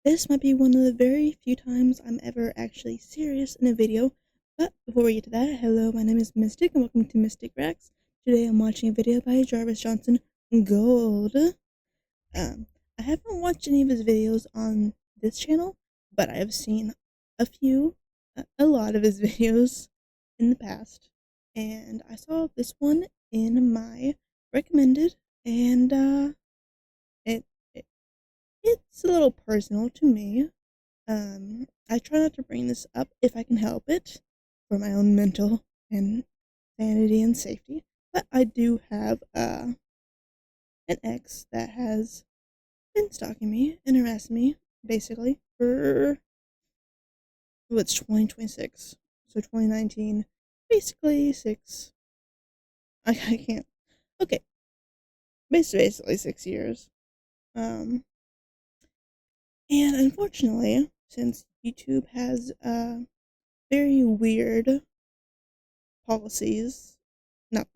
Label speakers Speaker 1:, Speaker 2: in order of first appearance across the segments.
Speaker 1: This might be one of the very few times I'm ever actually serious in a video, but before we get to that, hello, my name is Mystic and welcome to Mystic Reacts. Today I'm watching a video by Jarvis Gold. I haven't watched any of his videos on this channel, but I have seen a lot of his videos in the past, and I saw this one in my recommended, and it, it it's a little personal to me. I try not to bring this up if I can help it, for my own mental and sanity and safety. But I do have an ex that has been stalking me and harassing me basically for what's 2026, so 2019, basically six. I can't. Okay, basically 6 years. And unfortunately, since YouTube has very weird policies, not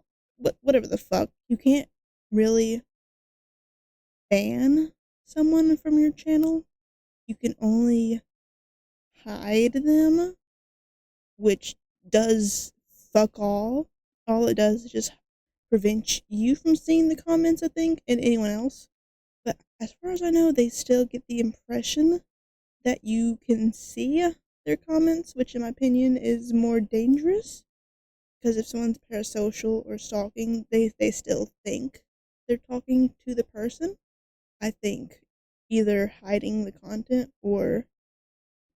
Speaker 1: whatever the fuck, you can't really ban someone from your channel. You can only hide them, which does fuck all. All it does is just prevent you from seeing the comments, I think, and anyone else. But as far as I know, they still get the impression that you can see their comments, which in my opinion is more dangerous. Because if someone's parasocial or stalking, they still think they're talking to the person. I think either hiding the content or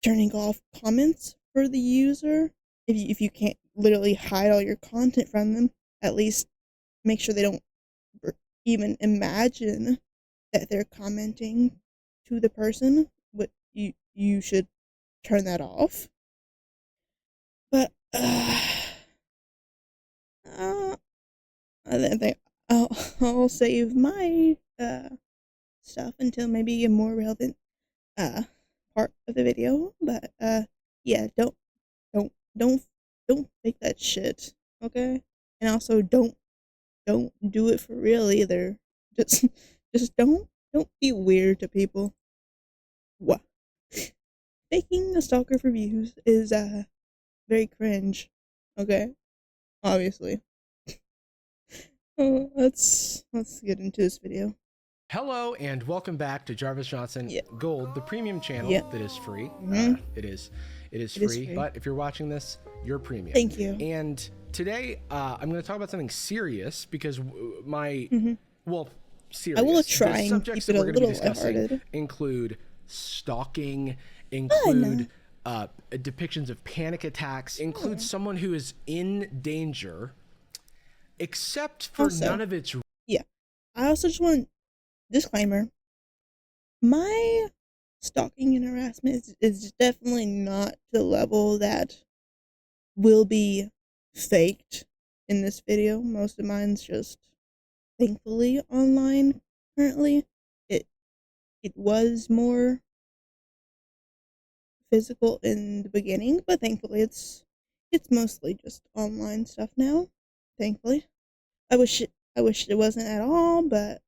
Speaker 1: turning off comments for the user. If you can't literally hide all your content from them, at least make sure they don't even imagine that they're commenting to the person. But you should turn that off. But I think I'll save my stuff until maybe a more relevant part of the video. But yeah, don't don't don't fake that shit, okay? And also don't do it for real either. Just just don't be weird to people. What? Faking a stalker for views is very cringe, okay? Obviously. Let's get into this video.
Speaker 2: Hello and welcome back to Jarvis Gold, the premium channel that is free. It is free, but if you're watching this, you're premium.
Speaker 1: Thank you.
Speaker 2: And today I'm going to talk about something serious because serious.
Speaker 1: I will try
Speaker 2: the
Speaker 1: and keep it a little lighthearted.
Speaker 2: Include stalking, include depictions of panic attacks, include someone who is in danger, except for none of its.
Speaker 1: Yeah, I also just want disclaimer. My stalking and harassment is definitely not to the level that will be faked in this video. Most of mine's just thankfully online currently. It was more physical in the beginning, but thankfully it's mostly just online stuff now. Thankfully. I wish it wasn't at all, but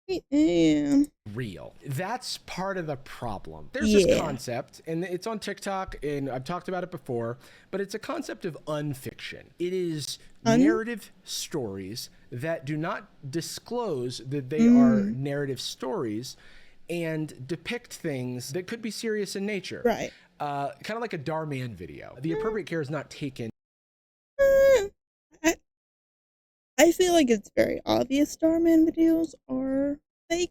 Speaker 1: yeah.
Speaker 2: Real. That's part of the problem. There's this concept, and it's on TikTok, and I've talked about it before, but it's a concept of unfiction. It is narrative stories that do not disclose that they are narrative stories and depict things that could be serious in nature.
Speaker 1: Right.
Speaker 2: Kind of like a Darman video. The appropriate care is not taken.
Speaker 1: I feel like it's very obvious Starman videos are fake,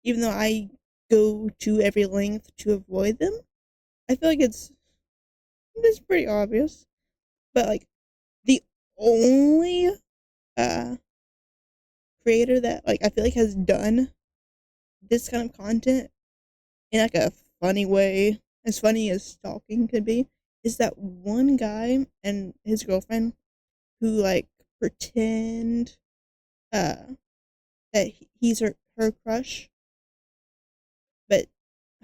Speaker 1: even though I go to every length to avoid them. I feel like it's pretty obvious. But like the only creator that like I feel like has done this kind of content in like a funny way, as funny as stalking could be, is that one guy and his girlfriend who like pretend that he's her crush, but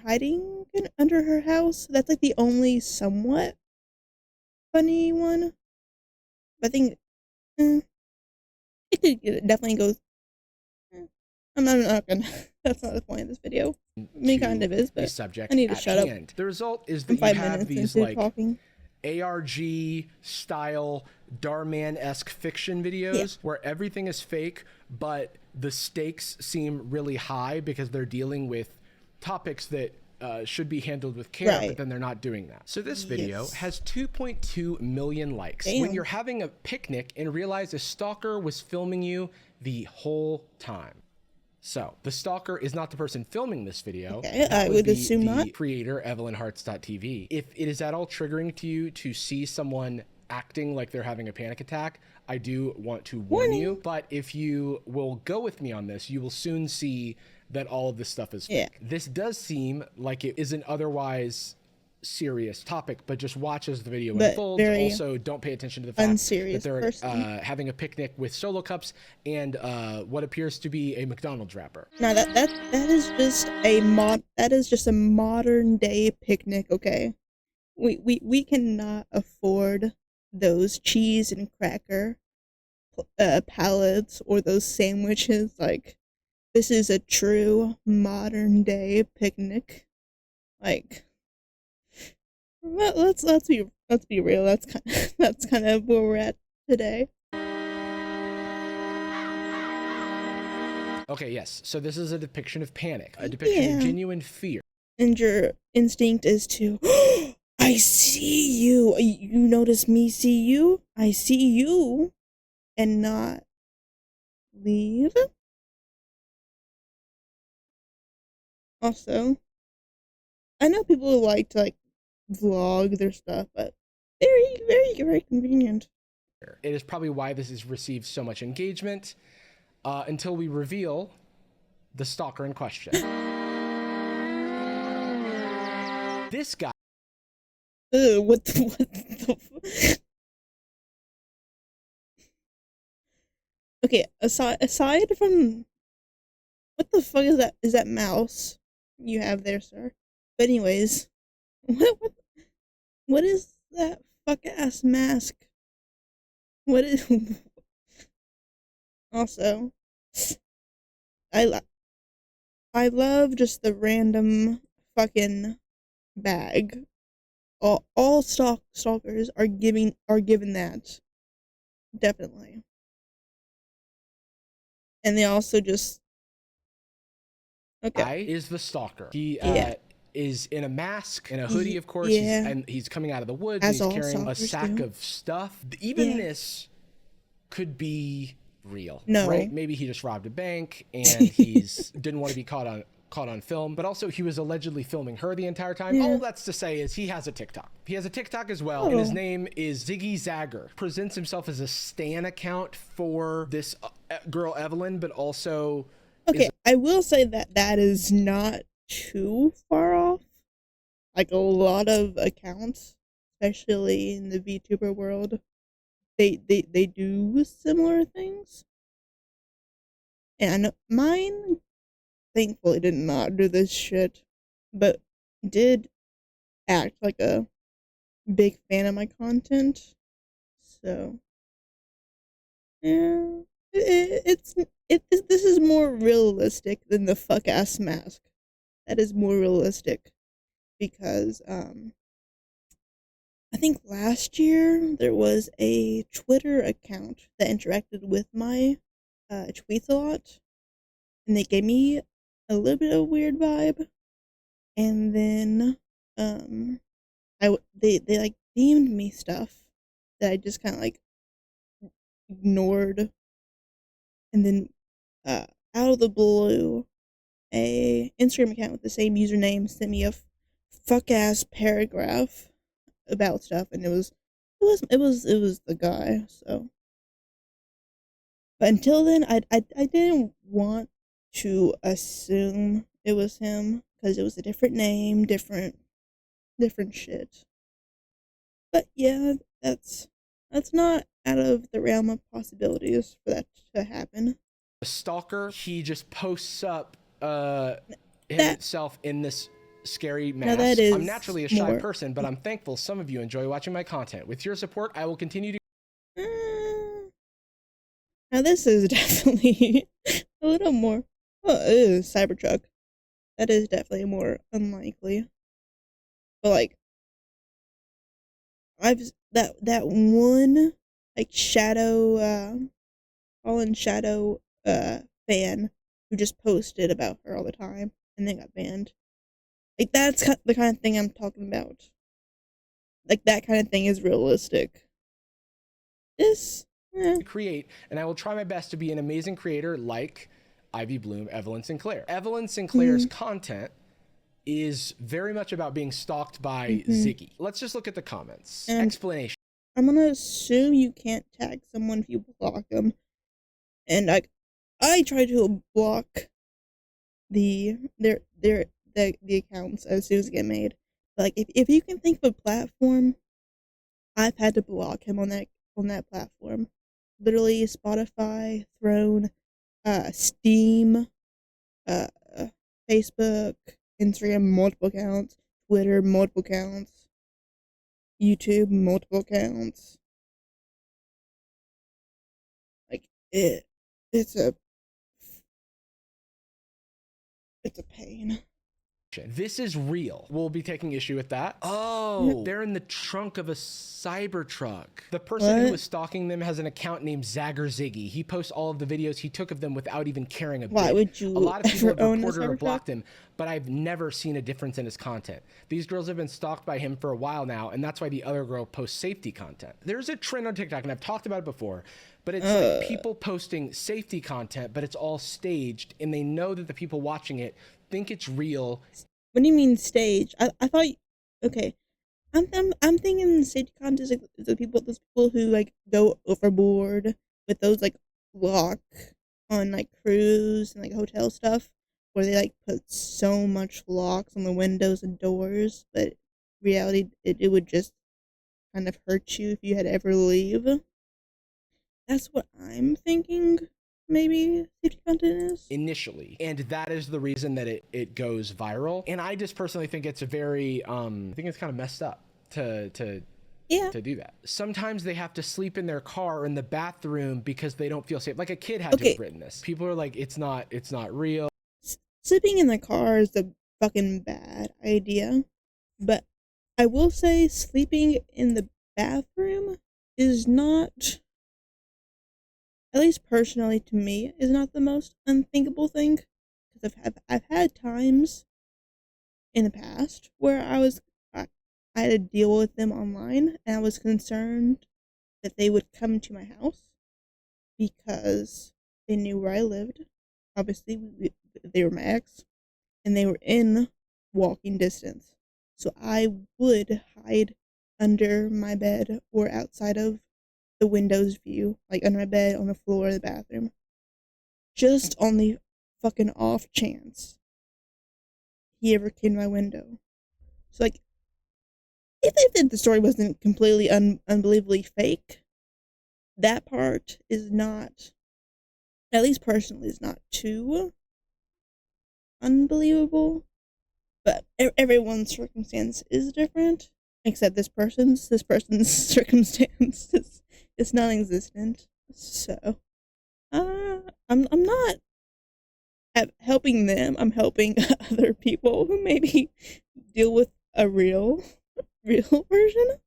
Speaker 1: hiding under her house. That's like the only somewhat funny one. But I think it could definitely go. not gonna. That's not the point of this video. I mean, kind of is,
Speaker 2: the
Speaker 1: but
Speaker 2: subject
Speaker 1: I need to
Speaker 2: at
Speaker 1: shut up.
Speaker 2: hand. The result is
Speaker 1: I'm
Speaker 2: that you
Speaker 1: 5
Speaker 2: have
Speaker 1: minutes
Speaker 2: these
Speaker 1: into
Speaker 2: like
Speaker 1: talking.
Speaker 2: ARG style Darman-esque fiction videos where everything is fake, but the stakes seem really high because they're dealing with topics that should be handled with care, but then they're not doing that. So this video has 2.2 million likes.
Speaker 1: Damn.
Speaker 2: When you're having a picnic and realize a stalker was filming you the whole time. So the stalker is not the person filming this video.
Speaker 1: Okay, I would assume not.
Speaker 2: Creator, EvelynHearts.tv. If it is at all triggering to you to see someone acting like they're having a panic attack, I do want to warn you. But if you will go with me on this, you will soon see that all of this stuff is fake. This does seem like it isn't otherwise serious topic, but just watch as the video unfolds. Also, don't pay attention to the fact that they're having a picnic with solo cups and what appears to be a McDonald's wrapper.
Speaker 1: Now that is just a modern day picnic. Okay, we cannot afford those cheese and cracker pallets or those sandwiches. Like, this is a true modern day picnic. Like, well, let's be real. That's kind of where we're at today.
Speaker 2: Okay, yes. So this is a depiction of panic, a depiction of genuine fear.
Speaker 1: And your instinct is to, I see you. You notice me see you. I see you, and not leave. Also, I know people like to vlog their stuff, but very convenient.
Speaker 2: It is probably why this has received so much engagement until we reveal the stalker in question. This guy.
Speaker 1: What the Okay, aside from, what the fuck is that? Is that mouse you have there, sir? But anyways, what is that fuck ass mask? What is? Also, I love just the random fucking bag. All stalkers are given that, definitely. And they also just
Speaker 2: is the stalker. He is in a mask and a hoodie, of course. And he's coming out of the woods. He's carrying a sack of stuff. Even this could be real. Right? Maybe he just robbed a bank and he's didn't want to be caught on film, but also he was allegedly filming her the entire time. All that's to say is he has a TikTok. He has a TikTok as well, and his name is Ziggy Zagger. Presents himself as a stan account for this girl Evelyn, but also
Speaker 1: I will say that is not too far off. Like, a lot of accounts, especially in the VTuber world, they do similar things. And I know mine thankfully did not do this shit, but did act like a big fan of my content. So yeah, this is more realistic than the fuck ass mask. That is more realistic because I think last year there was a Twitter account that interacted with my tweets a lot, and they gave me a little bit of a weird vibe. And then they like DM'd me stuff that I just kind of like ignored. And then out of the blue, a Instagram account with the same username sent me a fuck ass paragraph about stuff, and it was the guy. So, but until then, I didn't want to assume it was him because it was a different name, different shit. But yeah, that's not out of the realm of possibilities for that to happen.
Speaker 2: A stalker, he just posts up himself in this scary mask. I'm naturally a shy person, but I'm thankful some of you enjoy watching my content. With your support, I will continue to.
Speaker 1: Now this is definitely a little more Cybertruck. That is definitely more unlikely. But like, that one like shadow fallen shadow fan who just posted about her all the time and then got banned. Like that's the kind of thing I'm talking about. Like that kind of thing is realistic. This
Speaker 2: create, and I will try my best to be an amazing creator like Ivy Bloom, Evelyn Sinclair. Evelyn Sinclair's content is very much about being stalked by Ziggy. Let's just look at the comments. And explanation.
Speaker 1: I'm gonna assume you can't tag someone if you block them. And I try to block the accounts as soon as they get made. But like if you can think of a platform, I've had to block him on that platform. Literally Spotify, Throne, Steam, uh, Facebook, Instagram, multiple accounts, Twitter, multiple accounts, YouTube, multiple accounts. Like it's a pain.
Speaker 2: This is real. We'll be taking issue with that. Oh, they're in the trunk of a Cybertruck. The person who was stalking them has an account named Zagger Ziggy. He posts all of the videos he took of them without even caring a bit.
Speaker 1: Why would you?
Speaker 2: A lot of people have reported or blocked him, but I've never seen a difference in his content. These girls have been stalked by him for a while now, and that's why the other girl posts safety content. There's a trend on TikTok, and I've talked about it before, but it's like people posting safety content, but it's all staged, and they know that the people watching it think it's real.
Speaker 1: What do you mean stage? I thought okay. I'm thinking stage content is like those people who like go overboard with those like lock on like cruise and like hotel stuff where they like put so much locks on the windows and doors, but reality it would just kind of hurt you if you had to ever leave. That's what I'm thinking. Maybe safety content is
Speaker 2: initially, and that is the reason that it goes viral. And I just personally think it's a very I think it's kind of messed up to do that. Sometimes they have to sleep in their car or in the bathroom because they don't feel safe. Like a kid had to have written this. People are like, it's not real.
Speaker 1: Sleeping in the car is a fucking bad idea, but I will say sleeping in the bathroom is not, at least personally to me, is not the most unthinkable thing. Because I've had times in the past where I had to deal with them online, and I was concerned that they would come to my house because they knew where I lived. Obviously, they were my ex, and they were in walking distance. So I would hide under my bed or outside of the window's view, like under my bed, on the floor of the bathroom. Just on the fucking off chance he ever came to my window. So, like, if the story wasn't completely unbelievably fake, that part is not, at least personally, is not too unbelievable. But everyone's circumstance is different, except this person's circumstance is non-existent. So, I'm not helping them. I'm helping other people who maybe deal with a real version.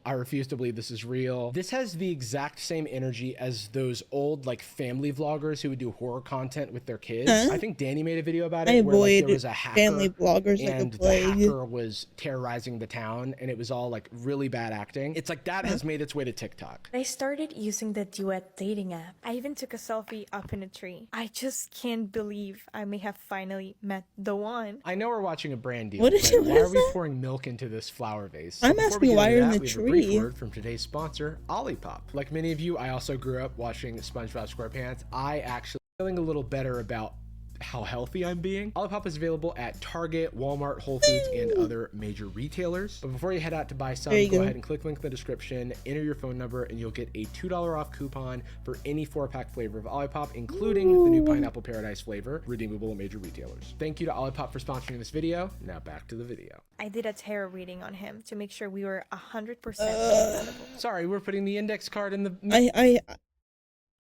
Speaker 2: I refuse to believe this is real. This has the exact same energy as those old like family vloggers who would do horror content with their kids. I think Danny made a video about it where like, there was a hacker
Speaker 1: family vloggers
Speaker 2: and
Speaker 1: like
Speaker 2: the hacker was terrorizing the town and it was all like really bad acting. It's like that has made its way to TikTok.
Speaker 3: I started using the duet dating app. I even took a selfie up in a tree. I just can't believe I may have finally met the one.
Speaker 2: I know we're watching a brand deal.
Speaker 1: Why are we
Speaker 2: pouring milk into this flower vase?
Speaker 1: I'm asking why you're in the
Speaker 2: we have a
Speaker 1: tree.
Speaker 2: brief word from today's sponsor, Olipop. Like many of you, I also grew up watching SpongeBob SquarePants. I actually feeling a little better about how healthy I'm being. Olipop is available at Target, Walmart, Whole Foods, and other major retailers. But before you head out to buy some, go ahead and click link in the description, enter your phone number, and you'll get a $2 off coupon for any 4-pack flavor of Olipop, including the new Pineapple Paradise flavor, redeemable at major retailers. Thank you to Olipop for sponsoring this video. Now back to the video.
Speaker 3: I did a tarot reading on him to make sure we were 100% compatible.
Speaker 2: Sorry, we're putting the index card in the...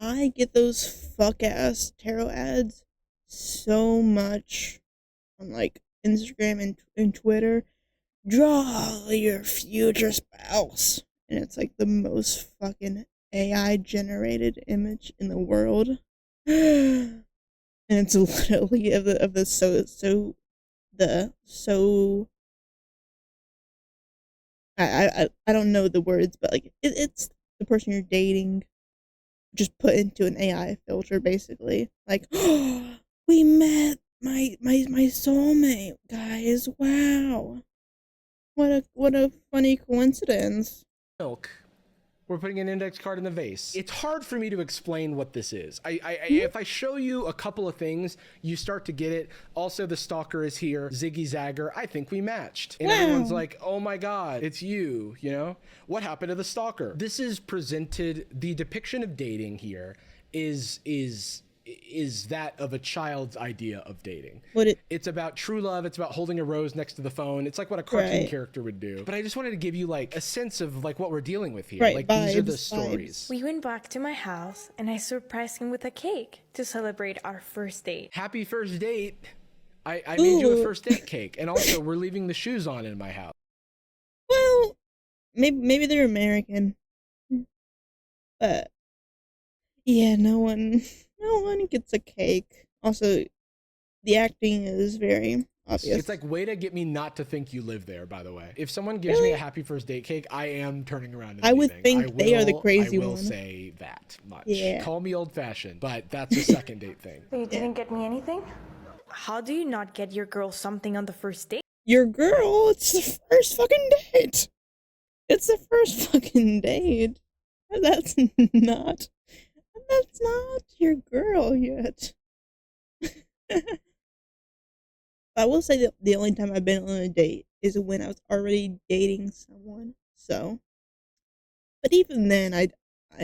Speaker 1: I get those fuck ass tarot ads so much on like Instagram and Twitter. Draw your future spouse, and it's like the most fucking AI generated image in the world. And it's literally of the I don't know the words, but like it's the person you're dating just put into an AI filter, basically. Like, oh, we met my soulmate, guys. Wow, what a funny coincidence.
Speaker 2: Milk. We're putting an index card in the vase. It's hard for me to explain what this is. If I show you a couple of things, you start to get it. Also, the stalker is here. Ziggy Zagger. I think we matched. And everyone's like, oh my God, it's you, you know? What happened to the stalker? This is presented, the depiction of dating here is that of a child's idea of dating. It's about true love. It's about holding a rose next to the phone. It's like what a cartoon character would do. But I just wanted to give you like a sense of like what we're dealing with here. Like these are the stories.
Speaker 3: We went back to my house and I surprised him with a cake to celebrate our first date.
Speaker 2: Happy first date. I made you a first date cake. And also we're leaving the shoes on in my house.
Speaker 1: Well, maybe they're American. But yeah, no one gets a cake. Also, the acting is very obvious.
Speaker 2: It's like, way to get me not to think you live there, by the way. If someone gives me a happy first date cake, I am turning around and
Speaker 1: I would think they are the crazy one.
Speaker 2: I will say that much. Yeah. Call me old-fashioned, but that's a second date thing.
Speaker 3: You didn't get me anything? How do you not get your girl something on the first date?
Speaker 1: Your girl? It's the first fucking date. It's the first fucking date. That's not your girl yet. I will say that the only time I've been on a date is when I was already dating someone. So, but even then, I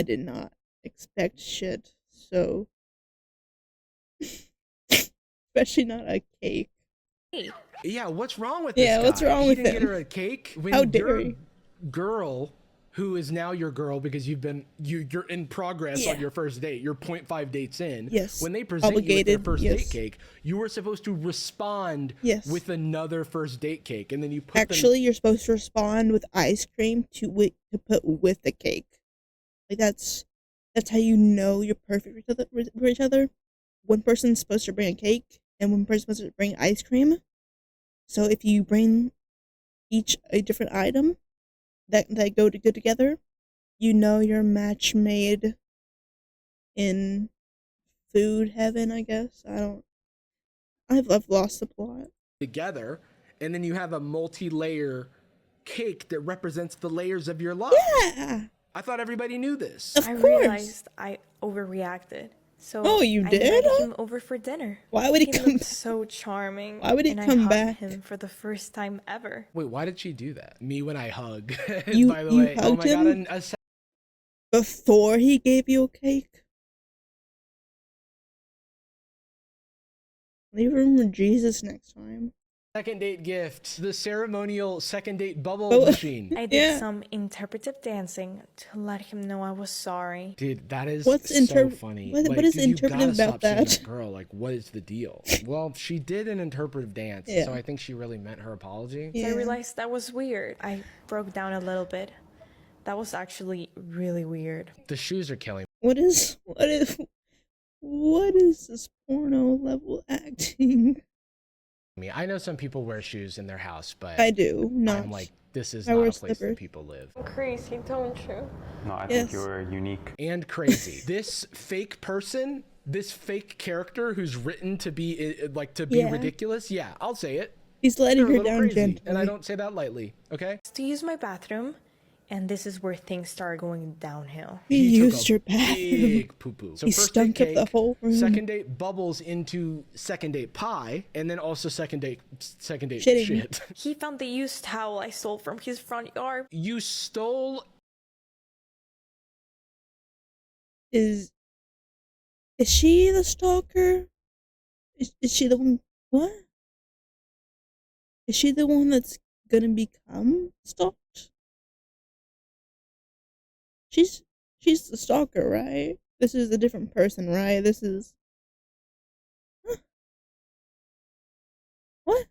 Speaker 1: did not expect shit. So, especially not a cake.
Speaker 2: Yeah, what's wrong with this guy?
Speaker 1: What's wrong with him?
Speaker 2: He didn't get her a cake? When
Speaker 1: How dare
Speaker 2: your girl, who is now your girl because you're in progress on your first date, you're 0.5 dates in.
Speaker 1: Yes.
Speaker 2: When they present you with their first date cake, you were supposed to respond with another first date cake, and then you put
Speaker 1: you're supposed to respond with ice cream to put with the cake. Like that's how you know you're perfect for each other. One person's supposed to bring a cake, and one person's supposed to bring ice cream. So if you bring each a different item that go together, you know you're match made in food heaven, I guess. I've lost the plot.
Speaker 2: Together, and then you have a multi-layer cake that represents the layers of your love.
Speaker 1: Yeah.
Speaker 2: I thought everybody knew this.
Speaker 1: Of course.
Speaker 3: Realized I overreacted. So
Speaker 1: you did?
Speaker 3: I invited him over for dinner.
Speaker 1: Why would he come back?
Speaker 3: So charming.
Speaker 1: Why would he come back?
Speaker 3: I hugged him for the first time ever.
Speaker 2: Wait, why did she do that? Me when I hug.
Speaker 1: You,
Speaker 2: by the
Speaker 1: you
Speaker 2: way,
Speaker 1: hugged him
Speaker 2: God,
Speaker 1: before he gave you a cake? Leave room for Jesus next time.
Speaker 2: Second date gift. The ceremonial second date bubble machine.
Speaker 3: I did some interpretive dancing to let him know I was sorry.
Speaker 2: Dude, that is
Speaker 1: so
Speaker 2: funny.
Speaker 1: What is interpretive about that?
Speaker 2: Girl, like, what is the deal? Well, she did an interpretive dance, so I think she really meant her apology.
Speaker 3: I realized that was weird. I broke down a little bit. That was actually really weird.
Speaker 2: The shoes are killing me.
Speaker 1: What is this porno level acting?
Speaker 2: I know some people wear shoes in their house, but
Speaker 1: I do not.
Speaker 2: I'm like, this is not a place that people live.
Speaker 3: I'm crazy, don't you?
Speaker 4: No, I think you're unique.
Speaker 2: And crazy. This fake person, this fake character who's written to be ridiculous. Yeah, I'll say it.
Speaker 1: He's letting her down gently.
Speaker 2: And I don't say that lightly, okay?
Speaker 3: To use my bathroom, and this is where things started going downhill.
Speaker 1: He used your bathroom.
Speaker 2: Big poo-poo. So
Speaker 1: he
Speaker 2: first
Speaker 1: stunk
Speaker 2: date
Speaker 1: up the whole room.
Speaker 2: Second date bubbles into second date pie, and then also second date
Speaker 1: Shitting.
Speaker 2: shit.
Speaker 3: He found the used towel I stole from his front yard.
Speaker 2: You stole.
Speaker 1: Is she the stalker? Is she the one? What? Is she the one that's gonna become stalked? She's the stalker, right? This is a different person, right? This is... Huh? What?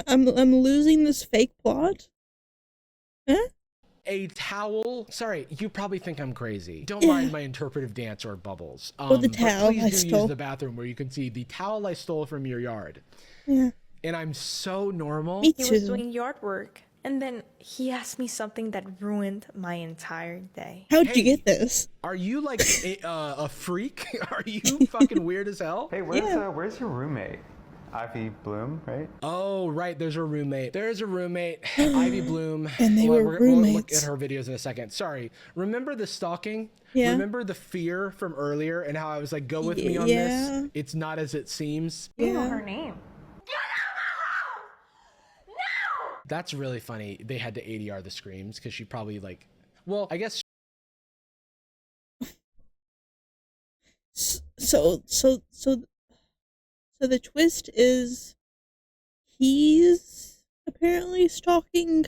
Speaker 1: I'm losing this fake plot? Huh?
Speaker 2: A towel. Sorry, you probably think I'm crazy. Don't mind my interpretive dance or bubbles.
Speaker 1: The towel
Speaker 2: but please
Speaker 1: I
Speaker 2: do use the bathroom where you can see the towel I stole from your yard.
Speaker 1: Yeah.
Speaker 2: And I'm so normal.
Speaker 1: Me too.
Speaker 3: He was doing yard work, and then he asked me something that ruined my entire day.
Speaker 1: How'd you get this?
Speaker 2: Are you like a freak? Are you fucking weird as hell?
Speaker 4: Hey, where's your roommate? Ivy Bloom, right?
Speaker 2: Oh, right. There's a roommate. There's a roommate, Ivy Bloom.
Speaker 1: And they were roommates.
Speaker 2: We'll look at her videos in a second. Sorry. Remember the stalking?
Speaker 1: Yeah.
Speaker 2: Remember the fear from earlier and how I was like, go with me on this? It's not as it seems.
Speaker 3: You know her name.
Speaker 2: That's really funny. They had to ADR the screams because she probably like, well, I guess.
Speaker 1: So the twist is he's apparently stalking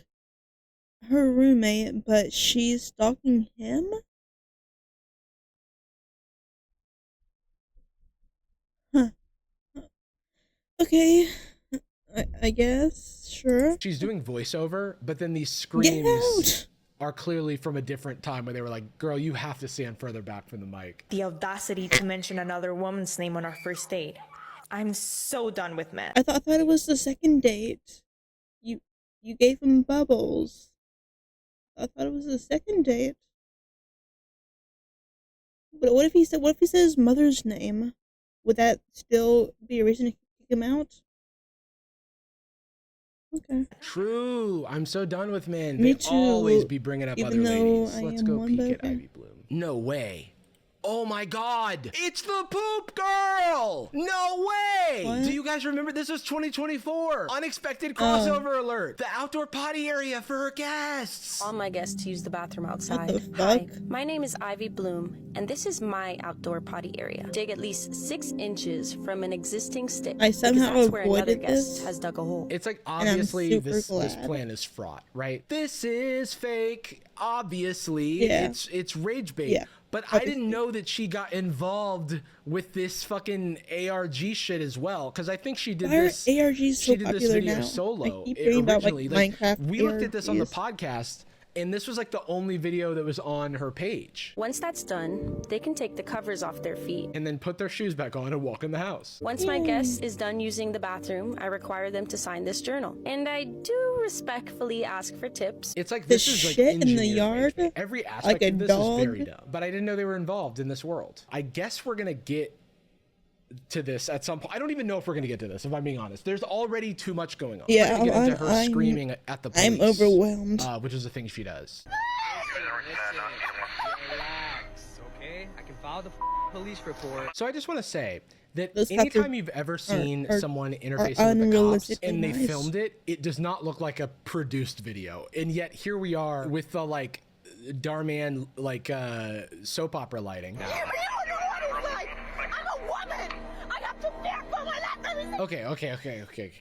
Speaker 1: her roommate, but she's stalking him? Huh. Okay. I guess, sure.
Speaker 2: She's doing voiceover, but then these screams are clearly from a different time where they were like, girl, you have to stand further back from the mic.
Speaker 3: The audacity to mention another woman's name on our first date. I'm so done with men.
Speaker 1: I thought it was the second date. You gave him bubbles. I thought it was the second date. But what if he said his mother's name? Would that still be a reason to kick him out? Okay.
Speaker 2: True. I'm so done with men.
Speaker 1: Me
Speaker 2: They
Speaker 1: too,
Speaker 2: always be bringing up other
Speaker 1: even though
Speaker 2: ladies.
Speaker 1: I
Speaker 2: Let's
Speaker 1: am
Speaker 2: go
Speaker 1: one,
Speaker 2: peek
Speaker 1: but
Speaker 2: at
Speaker 1: okay.
Speaker 2: Ivy Bloom. No way. Oh my God. It's the poop girl. No way.
Speaker 1: What?
Speaker 2: Do you guys remember? This was 2024. Unexpected crossover alert. The outdoor potty area for her guests.
Speaker 5: All my guests use the bathroom outside.
Speaker 1: What the
Speaker 5: Hi,
Speaker 1: fuck?
Speaker 5: my name is Ivy Bloom, and this is my outdoor potty area. Dig at least 6 inches from an existing stick.
Speaker 1: I somehow
Speaker 5: because that's where another
Speaker 1: avoided
Speaker 5: guest
Speaker 1: this.
Speaker 5: has dug a hole.
Speaker 2: It's like
Speaker 1: I'm
Speaker 2: obviously
Speaker 1: super
Speaker 2: this
Speaker 1: glad.
Speaker 2: plan is fraught, right? This is fake. Obviously,
Speaker 1: Yeah.
Speaker 2: it's rage bait.
Speaker 1: Yeah.
Speaker 2: But I didn't know that she got involved with this fucking ARG shit as well, because I think she did
Speaker 1: Why are
Speaker 2: this.
Speaker 1: ARGs so
Speaker 2: She did this
Speaker 1: popular
Speaker 2: video
Speaker 1: now?
Speaker 2: solo
Speaker 1: I keep hearing about, like,
Speaker 2: originally.
Speaker 1: Minecraft
Speaker 2: we looked at this on the
Speaker 1: ARGs.
Speaker 2: podcast, and this was like the only video that was on her page.
Speaker 5: Once that's done, they can take the covers off their feet.
Speaker 2: And then put their shoes back on and walk in the house.
Speaker 5: Once my guest is done using the bathroom, I require them to sign this journal. And I do respectfully ask for tips.
Speaker 2: It's like
Speaker 1: The
Speaker 2: this is like
Speaker 1: shit in the
Speaker 2: engineered
Speaker 1: yard?
Speaker 2: rage bait. Every aspect
Speaker 1: a
Speaker 2: of this
Speaker 1: dog?
Speaker 2: is very dumb. But I didn't know they were involved in this world. I guess we're gonna get to this at some point. I don't even know if we're gonna get to this, if I'm being honest. There's already too much going on.
Speaker 1: Yeah,
Speaker 2: We're gonna get into her
Speaker 1: I'm
Speaker 2: screaming at the police.
Speaker 1: I'm overwhelmed.
Speaker 2: Which is the thing she does.
Speaker 6: Relax, okay? I can file the police report.
Speaker 2: So I just want to say that
Speaker 1: Those cops
Speaker 2: anytime
Speaker 1: are-
Speaker 2: you've ever seen
Speaker 1: are
Speaker 2: someone interfacing with the cops
Speaker 1: unrealistically
Speaker 2: and they
Speaker 1: nice.
Speaker 2: filmed it, it does not look like a produced video. And yet here we are with the like Darman like soap opera lighting. Okay.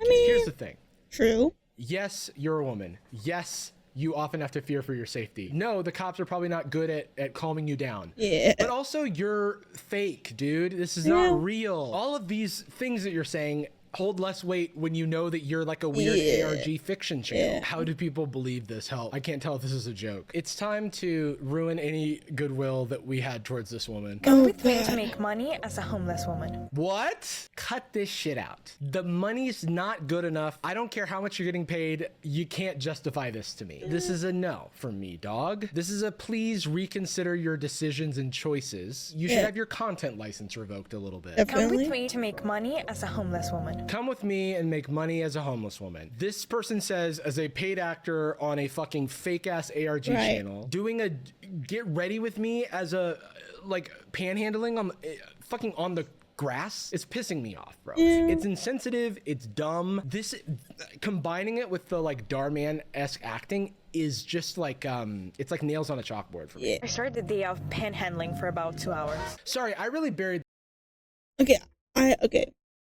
Speaker 2: Here's the thing.
Speaker 1: True.
Speaker 2: Yes, you're a woman. Yes, you often have to fear for your safety. No, the cops are probably not good at calming you down.
Speaker 1: Yeah.
Speaker 2: But also, you're fake, dude. This is
Speaker 1: Yeah.
Speaker 2: not real. All of these things that you're saying hold less weight when you know that you're like a weird ARG fiction channel.
Speaker 1: Yeah.
Speaker 2: How do people believe this? Help. I can't tell if this is a joke. It's time to ruin any goodwill that we had towards this woman.
Speaker 3: Come with me to make money as a homeless woman.
Speaker 2: What? Cut this shit out. The money's not good enough. I don't care how much you're getting paid. You can't justify this to me. This is a no for me, dog. This is a please reconsider your decisions and choices. You should have your content license revoked a little bit.
Speaker 3: Come
Speaker 1: Definitely.
Speaker 3: with me to make money as a homeless woman.
Speaker 2: Come with me and make money as a homeless woman. This person says, as a paid actor on a fucking fake ass ARG
Speaker 1: Right.
Speaker 2: channel, doing a get ready with me as a like panhandling on fucking on the grass. It's pissing me off, bro.
Speaker 1: Yeah.
Speaker 2: It's insensitive. It's dumb. This combining it with the like Darman-esque acting is just like it's like nails on a chalkboard for me.
Speaker 1: Yeah.
Speaker 3: I started the day of panhandling for about 2 hours.
Speaker 2: Sorry, I really buried.
Speaker 1: Okay. Okay.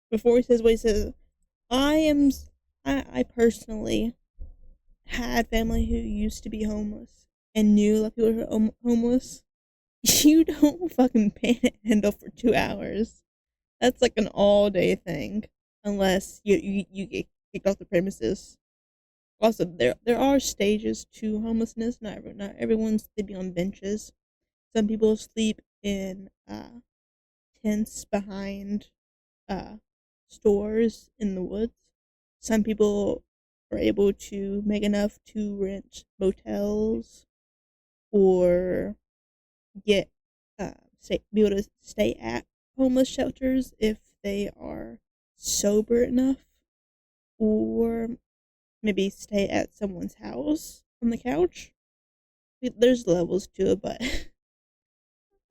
Speaker 1: Before he says what he says, I personally had family who used to be homeless and knew a lot of people who are homeless. You don't fucking panhandle for 2 hours. That's like an all day thing, unless you get kicked off the premises. Also, there are stages to homelessness. Not everyone's sleeping on benches. Some people sleep in tents behind uh stores in the woods. Some people are able to make enough to rent motels or get be able to stay at homeless shelters if they are sober enough, or maybe stay at someone's house on the couch. There's levels to it, but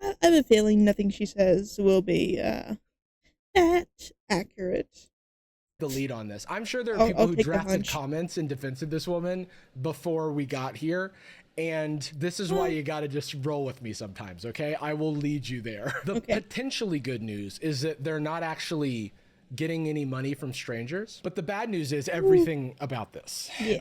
Speaker 1: I have a feeling nothing she says will be that accurate.
Speaker 2: The lead on this. I'm sure there are people
Speaker 1: I'll
Speaker 2: who
Speaker 1: take the
Speaker 2: drafted
Speaker 1: hunch.
Speaker 2: comments in defense of this woman before we got here. And this is why you gotta just roll with me sometimes, okay? I will lead you there. The potentially good news is that they're not actually getting any money from strangers, but the bad news is everything about this.
Speaker 3: Kind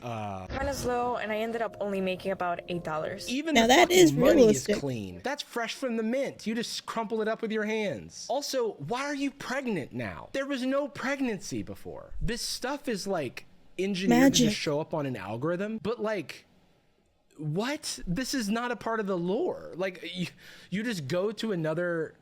Speaker 3: of slow, and I ended up only making about $8.
Speaker 2: Even
Speaker 1: Now
Speaker 2: the
Speaker 1: that
Speaker 2: fucking
Speaker 1: is
Speaker 2: money
Speaker 1: realistic.
Speaker 2: is clean. That's fresh from the mint. You just crumple it up with your hands. Also, why are you pregnant now? There was no pregnancy before. This stuff is like engineered to just show up on an algorithm, but like, what? This is not a part of the lore. Like, you just go to another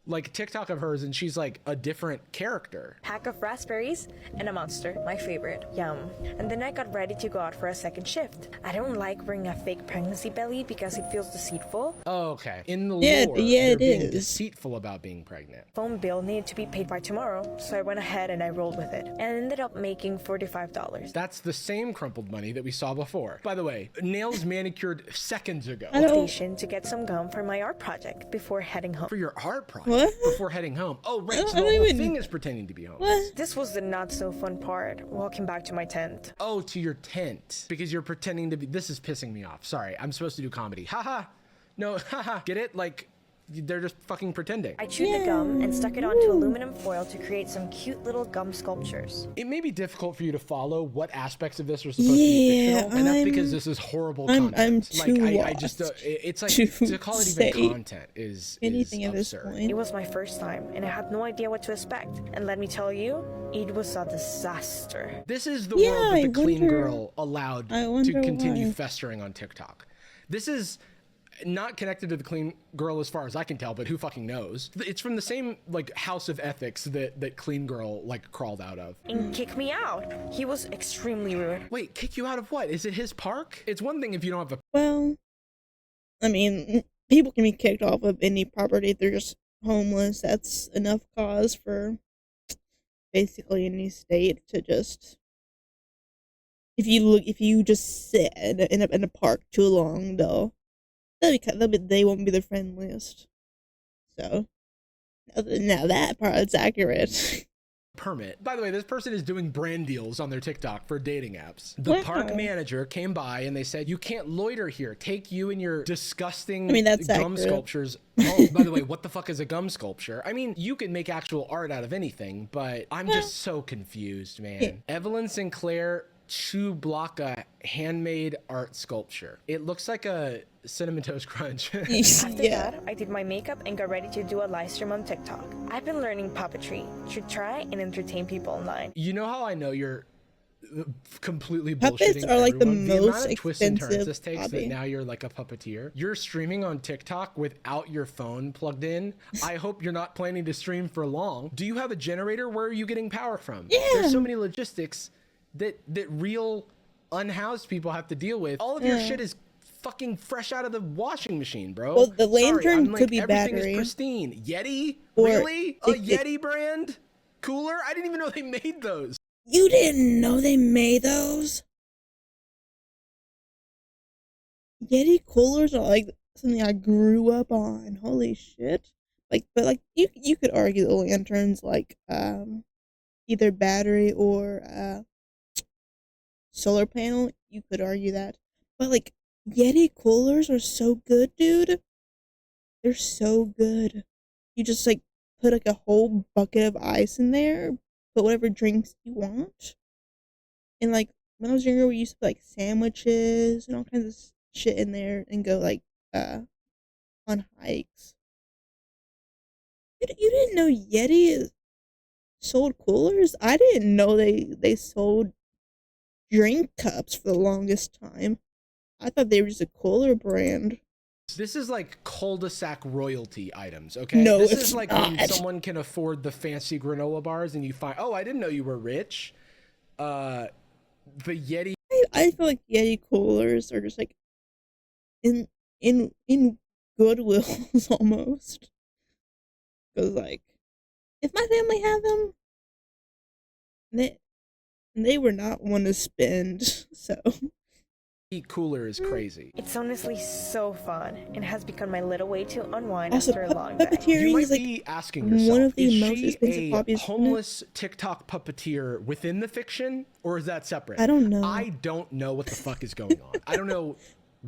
Speaker 2: like TikTok of hers and she's like a different character.
Speaker 3: Pack of raspberries and a monster, my favorite. Yum. And then I got ready to go out for a second shift. I don't like wearing a fake pregnancy belly because it feels deceitful.
Speaker 2: Oh, okay. In the
Speaker 1: Yeah,
Speaker 2: lore,
Speaker 1: yeah,
Speaker 2: they're
Speaker 1: it
Speaker 2: being
Speaker 1: is.
Speaker 2: deceitful about being pregnant.
Speaker 3: Phone bill needed to be paid by tomorrow, so I went ahead and I rolled with it. And ended up making $45.
Speaker 2: That's the same crumpled money that we saw before. By the way, nails manicured seconds ago.
Speaker 3: Station to get some gum for my art project before heading home.
Speaker 2: For your art project?
Speaker 1: What?
Speaker 2: Before heading home. Oh, right. So
Speaker 1: I
Speaker 2: the
Speaker 1: don't
Speaker 2: whole
Speaker 1: even-
Speaker 2: thing is pretending to be home.
Speaker 1: What?
Speaker 3: This was the not so fun part, walking back to my tent.
Speaker 2: Oh, to your tent. Because you're pretending to be... This is pissing me off. Sorry, I'm supposed to do comedy. Haha. No, haha. Get it? Like, they're just fucking pretending.
Speaker 3: I chewed the gum and stuck it onto aluminum foil to create some cute little gum sculptures.
Speaker 2: It may be difficult for you to follow what aspects of this are supposed to be fictional, and that's because this is horrible content.
Speaker 1: I'm too
Speaker 2: I just it's like to call it even content is
Speaker 1: anything at this
Speaker 2: absurd.
Speaker 1: point.
Speaker 3: It was my first time, and I had no idea what to expect. And let me tell you, it was a disaster.
Speaker 2: This is the world that the clean
Speaker 1: wonder-
Speaker 2: girl allowed
Speaker 1: I
Speaker 2: to
Speaker 1: wonder
Speaker 2: continue
Speaker 1: why.
Speaker 2: festering on TikTok. This is not connected to the clean girl as far as I can tell, but who fucking knows? It's from the same like house of ethics that clean girl like crawled out of.
Speaker 3: And kicked me out. He was extremely rude.
Speaker 2: Wait, kick you out of what? Is it his park? It's one thing if you don't have a...
Speaker 1: Well, I mean, people can be kicked off of any property if they're just homeless. That's enough cause for basically any state to just... If you just sit in a park too long, they won't be the friendliest. So, now that part's accurate.
Speaker 2: permit. By the way, this person is doing brand deals on their TikTok for dating apps. The park manager came by and they said, you can't loiter here. Take you and your disgusting gum
Speaker 1: accurate.
Speaker 2: sculptures home. By the way, what the fuck is a gum sculpture? I mean, you can make actual art out of anything, but I'm just so confused, man. Evelyn Sinclair Chublaka handmade art sculpture. It looks like a Cinnamon Toast Crunch.
Speaker 3: After that, I did my makeup and got ready to do a live stream on TikTok. I've been learning puppetry to try and entertain people online.
Speaker 2: You know how I know you're completely
Speaker 1: Puppets
Speaker 2: bullshitting
Speaker 1: are like the
Speaker 2: everyone?
Speaker 1: most
Speaker 2: amount of twists and turns
Speaker 1: expensive
Speaker 2: this takes
Speaker 1: hobby.
Speaker 2: that now you're like a puppeteer. You're streaming on TikTok without your phone plugged in. I hope you're not planning to stream for long. Do you have a generator? Where are you getting power from?
Speaker 1: Yeah.
Speaker 2: There's so many logistics that real unhoused people have to deal with. All of your shit is fucking fresh out of the washing machine, bro.
Speaker 1: Well, the
Speaker 2: Sorry,
Speaker 1: lantern
Speaker 2: I'm
Speaker 1: could be
Speaker 2: everything
Speaker 1: battery.
Speaker 2: is pristine. Yeti?
Speaker 1: Or
Speaker 2: Really? A
Speaker 1: it-
Speaker 2: Yeti brand cooler? I didn't even know they made those.
Speaker 1: You didn't know they made those? Yeti coolers are like something I grew up on. Holy shit. But you could argue the lanterns like either battery or solar panel. You could argue that. But like Yeti coolers are so good, dude. They're so good. You just like put like a whole bucket of ice in there, put whatever drinks you want. And like when I was younger, we used to put like sandwiches and all kinds of shit in there and go like on on hikes. You didn't know Yeti sold coolers? I didn't know they sold drink cups for the longest time. I thought they were just a cooler brand.
Speaker 2: This is like cul-de-sac royalty items, okay?
Speaker 1: No,
Speaker 2: this
Speaker 1: it's
Speaker 2: is like
Speaker 1: not.
Speaker 2: when someone can afford the fancy granola bars and you find, oh, I didn't know you were rich. The Yeti.
Speaker 1: I feel like Yeti coolers are just like in Goodwills almost. Cause like if my family had them, they were not one to spend. So
Speaker 2: Cooler is crazy.
Speaker 3: It's honestly so fun and has become my little way to unwind
Speaker 1: also,
Speaker 3: after a long day.
Speaker 2: You
Speaker 1: puppeteering
Speaker 2: might
Speaker 1: is like
Speaker 2: be asking yourself,
Speaker 1: one of the
Speaker 2: is
Speaker 1: most
Speaker 2: she
Speaker 1: expensive
Speaker 2: a
Speaker 1: hobbies.
Speaker 2: homeless TikTok puppeteer within the fiction, or is that separate?
Speaker 1: I don't know.
Speaker 2: I don't know what the fuck is going on. I don't know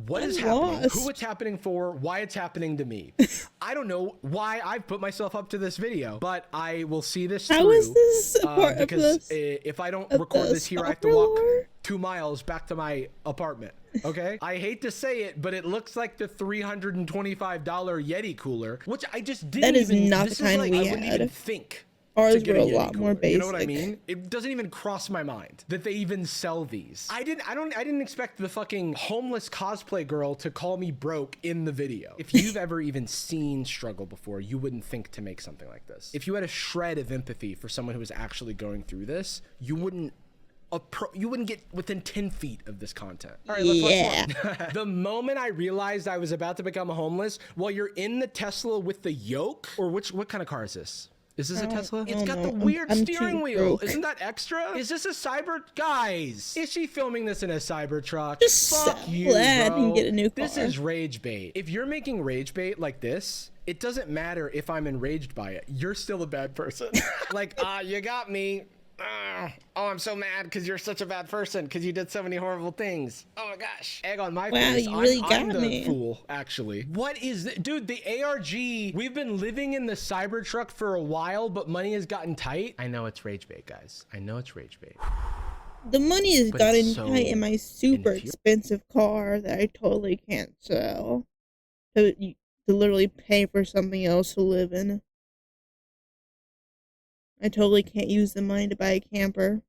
Speaker 2: what is happening, who it's happening for, why it's happening to me. I don't know why I've put myself up to this video, but I will see this through.
Speaker 1: How is this a part
Speaker 2: because
Speaker 1: of this,
Speaker 2: if I don't record this here, I have to walk 2 miles back to my apartment. Okay, I hate to say it, but it looks like the $325 Yeti cooler, which I just didn't.
Speaker 1: That is
Speaker 2: even,
Speaker 1: not
Speaker 2: this
Speaker 1: the kind
Speaker 2: is like,
Speaker 1: we
Speaker 2: I wouldn't
Speaker 1: had.
Speaker 2: even think.
Speaker 1: Ours were a lot more basic.
Speaker 2: You know what I mean? It doesn't even cross my mind that they even sell these. I didn't expect the fucking homeless cosplay girl to call me broke in the video. If you've ever even seen struggle before, you wouldn't think to make something like this. If you had a shred of empathy for someone who was actually going through this, you wouldn't get within 10 feet of this content. All right, let's watch more. The moment I realized I was about to become homeless, while you're in the Tesla with the yoke, or what kind of car is this? Is this a Tesla? It's got the weird steering wheel. Isn't that extra? Is this a guys? Is she filming this in a Cybertruck?
Speaker 1: Just
Speaker 2: fuck
Speaker 1: so
Speaker 2: you,
Speaker 1: glad
Speaker 2: bro.
Speaker 1: you can get a new car.
Speaker 2: This is rage bait. If you're making rage bait like this, it doesn't matter if I'm enraged by it. You're still a bad person. Like, you got me. Oh, I'm so mad because you're such a bad person because you did so many horrible things. Oh my gosh. Egg on my face.
Speaker 1: You really
Speaker 2: I'm
Speaker 1: got
Speaker 2: the
Speaker 1: me.
Speaker 2: fool, actually. What is this? Dude, the ARG, we've been living in the Cybertruck for a while, but money has gotten tight. I know it's rage bait, guys. I know it's rage bait.
Speaker 1: The money has gotten
Speaker 2: so
Speaker 1: tight in my super expensive car that I totally can't sell to literally pay for something else to live in. I totally can't use the money to buy a camper.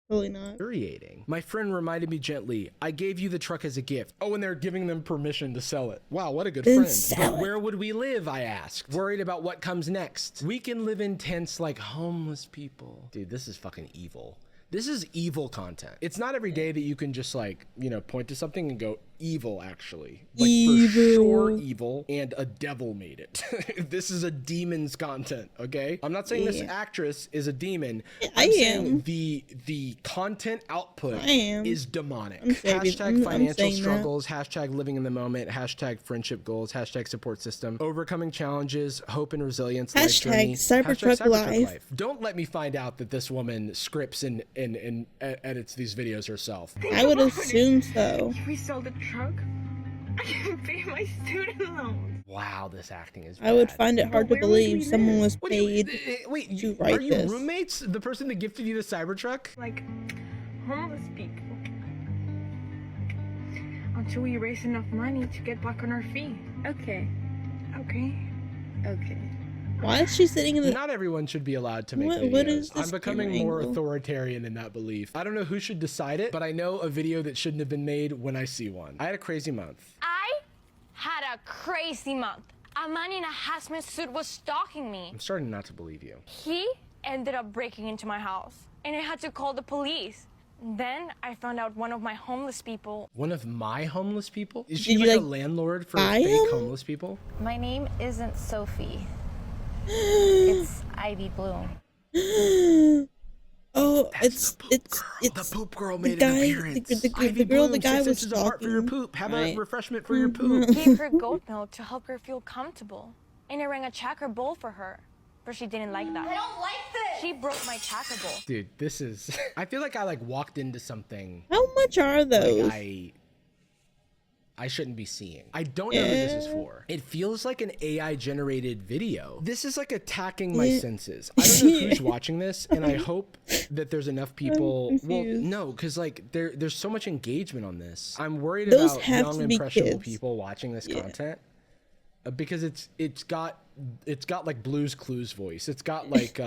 Speaker 1: Totally not.
Speaker 2: Infuriating. My friend reminded me gently, I gave you the truck as a gift. Oh, and they're giving them permission to sell it. Wow, what a good friend. But where would we live, I asked. Worried about what comes next. We can live in tents like homeless people. Dude, this is fucking evil. This is evil content. It's not every day that you can just like, you know, point to something and go, evil, actually. Like, for sure evil, and a devil made it. This is a demon's content, okay? I'm not saying this actress is a demon. I'm saying the content output is demonic. Hashtag financial struggles, hashtag living in the moment, hashtag friendship goals, hashtag support system, overcoming challenges, hope and resilience,
Speaker 1: hashtag Cybertruck life.
Speaker 2: Don't let me find out that this woman scripts and edits these videos herself.
Speaker 1: I would assume so.
Speaker 3: Can we sell the truck? I can pay my student loans.
Speaker 2: Wow, this acting is bad.
Speaker 1: I would find it hard to believe someone was paid to write this.
Speaker 2: Are you roommates? The person that gifted you the Cybertruck?
Speaker 3: Like, homeless people. Until we raise enough money to get back on our feet. Okay.
Speaker 1: Why is she sitting in the...
Speaker 2: Not everyone should be allowed to make videos.
Speaker 1: What is this
Speaker 2: I'm becoming more authoritarian in that belief. I don't know who should decide it, but I know a video that shouldn't have been made when I see one. I had a crazy month.
Speaker 7: I had a crazy month. A man in a hazmat suit was stalking me.
Speaker 2: I'm starting not to believe you.
Speaker 7: He ended up breaking into my house, and I had to call the police. Then I found out one of my homeless people.
Speaker 2: One of my homeless people? Is she like a landlord for fake homeless people?
Speaker 8: My name isn't Sophie. It's Ivy Bloom.
Speaker 1: Oh,
Speaker 2: it's the poop girl made an appearance.
Speaker 1: The girl the guy was
Speaker 2: talking. For your poop. Have a refreshment for your poop.
Speaker 7: Gave her goat milk to help her feel comfortable, and I rang a checker bowl for her, but she didn't like that.
Speaker 8: I don't like this.
Speaker 7: She broke my checker bowl.
Speaker 2: Dude, this is. I feel like I like walked into something.
Speaker 1: How much are those?
Speaker 2: Like I shouldn't be seeing. I don't know who this is for. It feels like an AI generated video. This is like attacking my senses. I don't know who's watching this, and I hope that there's enough people. Well, no, because like there's so much engagement on this. I'm worried about young impressionable people watching this content, because it's got like Blue's Clues voice. It's got like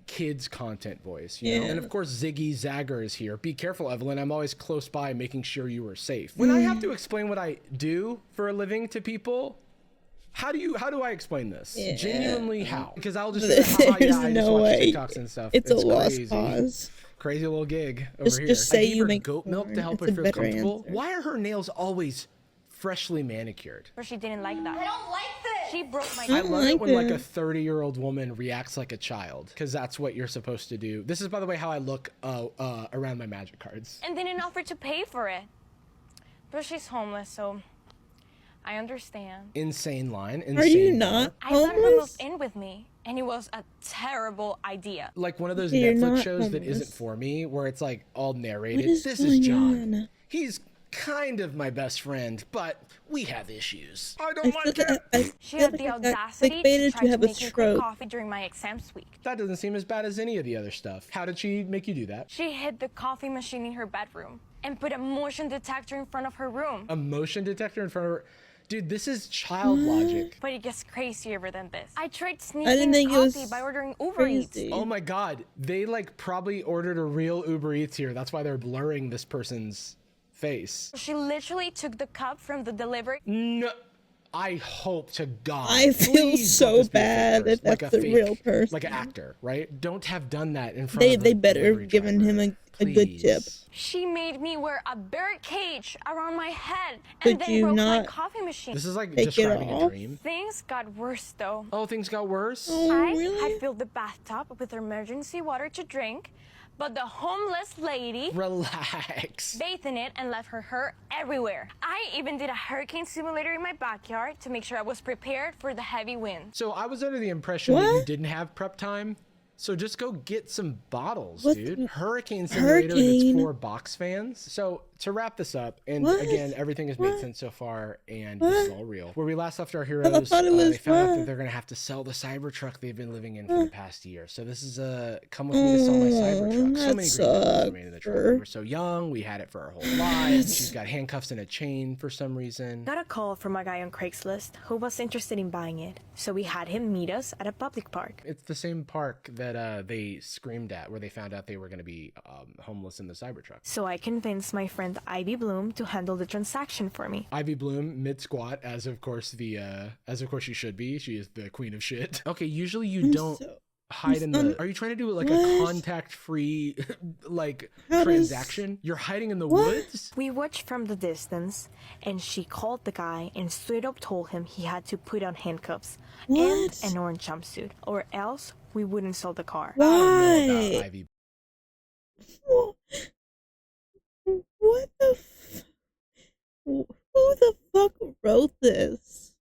Speaker 2: kids content voice, you know? And of course Ziggy Zagger is here. Be careful, Evelyn. I'm always close by making sure you are safe. When I have to explain what I do for a living to people, how do I explain this? Genuinely, how? Because I'll just I just watch TikToks and stuff.
Speaker 1: It's a lost cause.
Speaker 2: Crazy little gig over here.
Speaker 1: Just say
Speaker 2: I gave
Speaker 1: you
Speaker 2: her
Speaker 1: make
Speaker 2: goat milk to help her feel comfortable. Why are her nails always freshly manicured?
Speaker 7: But she didn't like that. I don't like this. She broke my
Speaker 2: I love it when like a 30-year-old woman reacts like a child, because that's what you're supposed to do. This is, by the way, how I look around my magic cards.
Speaker 7: And didn't offer to pay for it. But she's homeless, so I understand.
Speaker 2: Insane line. Insane.
Speaker 1: Are you not
Speaker 7: I let her move
Speaker 1: homeless?
Speaker 7: in with me, and it was a terrible idea.
Speaker 2: Like one of those
Speaker 1: You're
Speaker 2: Netflix
Speaker 1: not
Speaker 2: shows that
Speaker 1: homeless.
Speaker 2: isn't for me, where it's like all narrated.
Speaker 1: What is
Speaker 2: This is John.
Speaker 1: on?
Speaker 2: He's kind of my best friend, but we have issues. I don't like it.
Speaker 7: She had the audacity to try to make me quit coffee during my exams week.
Speaker 2: That doesn't seem as bad as any of the other stuff. How did she make you do that?
Speaker 7: She hid the coffee machine in her bedroom and put a motion detector in front of her room.
Speaker 2: A motion detector in front of her? Dude, this is child logic.
Speaker 7: But it gets crazier than this. I tried
Speaker 1: I
Speaker 7: sneaking
Speaker 1: didn't think it
Speaker 7: coffee
Speaker 1: was
Speaker 7: by ordering Uber Eats.
Speaker 2: Oh my god, they like probably ordered a real Uber Eats here. That's why they're blurring this person's face.
Speaker 7: She literally took the cup from the delivery.
Speaker 2: No, I hope to God.
Speaker 1: I feel so bad if that's the real person.
Speaker 2: Like an actor, right? Don't have done that in front of the
Speaker 1: They better
Speaker 2: delivery
Speaker 1: have given
Speaker 2: driver.
Speaker 1: him a good tip.
Speaker 7: She made me wear a bird cage around my head
Speaker 1: Could
Speaker 7: and then
Speaker 1: you
Speaker 7: broke my
Speaker 1: not
Speaker 7: coffee machine.
Speaker 2: This is like
Speaker 1: take it
Speaker 2: describing a
Speaker 1: off?
Speaker 2: dream.
Speaker 7: Things got worse though.
Speaker 2: Oh, things got worse?
Speaker 7: I
Speaker 1: really?
Speaker 7: had filled the bathtub with emergency water to drink, but the homeless lady
Speaker 2: Relax.
Speaker 7: bathed in it and left her hair everywhere. I even did a hurricane simulator in my backyard to make sure I was prepared for the heavy wind.
Speaker 2: So I was under the impression that you didn't have prep time. So just go get some bottles, dude. Hurricane simulator and it's 4 box fans. So to wrap this up, and again, everything has made sense so far, and this is all real. Where we last left our heroes, they found out that they're gonna have to sell the Cybertruck they've been living in for the past year. So this is a come with me to sell my Cybertruck. So many great memories remain in the truck. We were so young, we had it for our whole lives. She's got handcuffs and a chain for some reason.
Speaker 3: Got a call from a guy on Craigslist who was interested in buying it, so we had him meet us at a public park.
Speaker 2: It's the same park that they screamed at, where they found out they were going to be homeless in the Cybertruck.
Speaker 3: So I convinced my friend Ivy Bloom to handle the transaction for me.
Speaker 2: Ivy Bloom, mid squat, as of course she should be. She is the queen of shit. Okay, usually you don't hide in the. Are you trying to do like a contact-free like transaction? You're hiding in the woods.
Speaker 3: We watched from the distance, and she called the guy and straight up told him he had to put on handcuffs and an orange jumpsuit, or else we wouldn't sell the car.
Speaker 1: Why?
Speaker 2: I don't know about Ivy.
Speaker 1: What the who the fuck wrote this?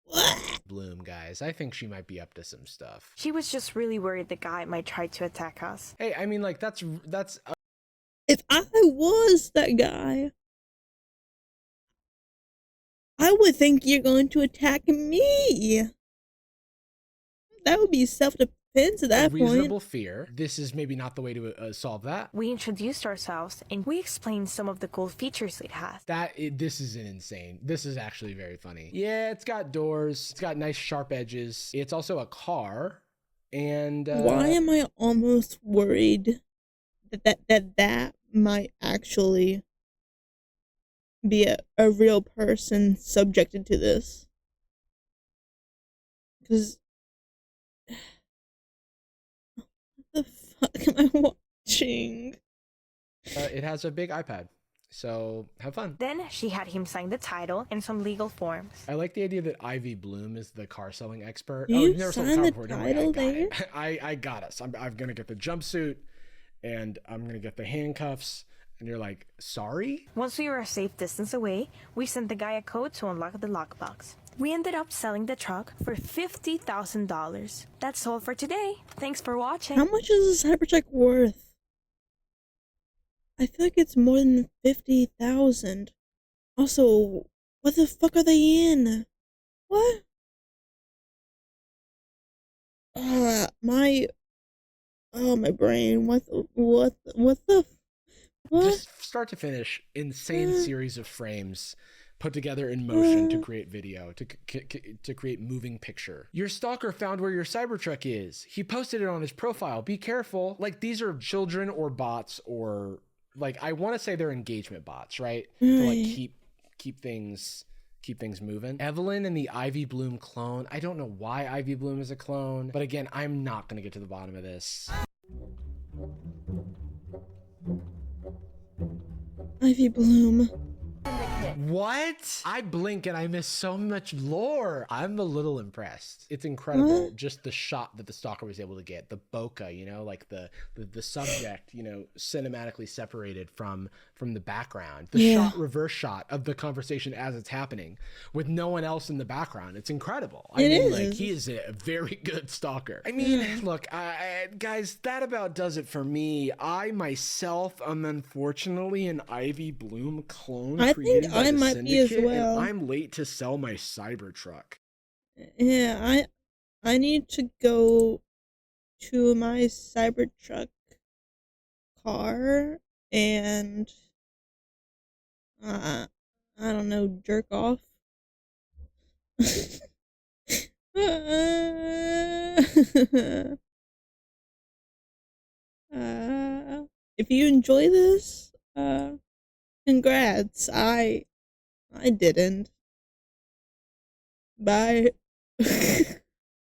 Speaker 1: What?
Speaker 2: Bloom, guys. I think she might be up to some stuff.
Speaker 3: She was just really worried the guy might try to attack us.
Speaker 2: Hey, I mean, like that's.
Speaker 1: If I was that guy, I would think you're going to attack me. That would be self-defense at that
Speaker 2: reasonable
Speaker 1: point.
Speaker 2: Fear. This is maybe not the way to solve that.
Speaker 3: We introduced ourselves and we explained some of the cool features it has.
Speaker 2: This is insane. This is actually very funny. Yeah, it's got doors. It's got nice sharp edges. It's also a car. And
Speaker 1: why am I almost worried that might actually be a real person subjected to this? Because what the fuck am I watching?
Speaker 2: it has a big iPad, so have fun.
Speaker 3: Then she had him sign the title and some legal forms.
Speaker 2: I like the idea that Ivy Bloom is the car selling expert.
Speaker 1: You
Speaker 2: never sold
Speaker 1: signed
Speaker 2: a
Speaker 1: the
Speaker 2: car before.
Speaker 1: title there?
Speaker 2: I got us. I'm gonna get the jumpsuit, and I'm gonna get the handcuffs. And you're like, sorry?
Speaker 3: Once we were a safe distance away, we sent the guy a code to unlock the lockbox. We ended up selling the truck for $50,000. That's all for today. Thanks for watching.
Speaker 1: How much is this Cybertruck worth? I feel like it's more than 50,000. Also, what the fuck are they in? What? My my brain. What what?
Speaker 2: Just start to finish, insane series of frames put together in motion to create video, to create moving picture. Your stalker found where your Cybertruck is. He posted it on his profile. Be careful. Like, these are children or bots, or like, I want to say they're engagement bots, right? To like keep things moving. Evelyn and the Ivy Bloom clone. I don't know why Ivy Bloom is a clone, but again, I'm not going to get to the bottom of this.
Speaker 1: Ivy Bloom.
Speaker 2: What? I blink and I miss so much lore. I'm a little impressed. It's incredible. Just the shot that the stalker was able to get, the bokeh, you know, like the subject, you know, cinematically separated from the background. The shot, reverse shot of the conversation as it's happening with no one else in the background. It's incredible. I mean, like, he is a very good stalker. I mean, look, guys, that about does it for me. I myself am unfortunately an Ivy Bloom clone.
Speaker 1: I think I might be as well.
Speaker 2: And I'm late to sell my Cybertruck.
Speaker 1: Yeah, I need to go to my Cybertruck car and I don't know, jerk off. If you enjoy this, congrats. I didn't. Bye.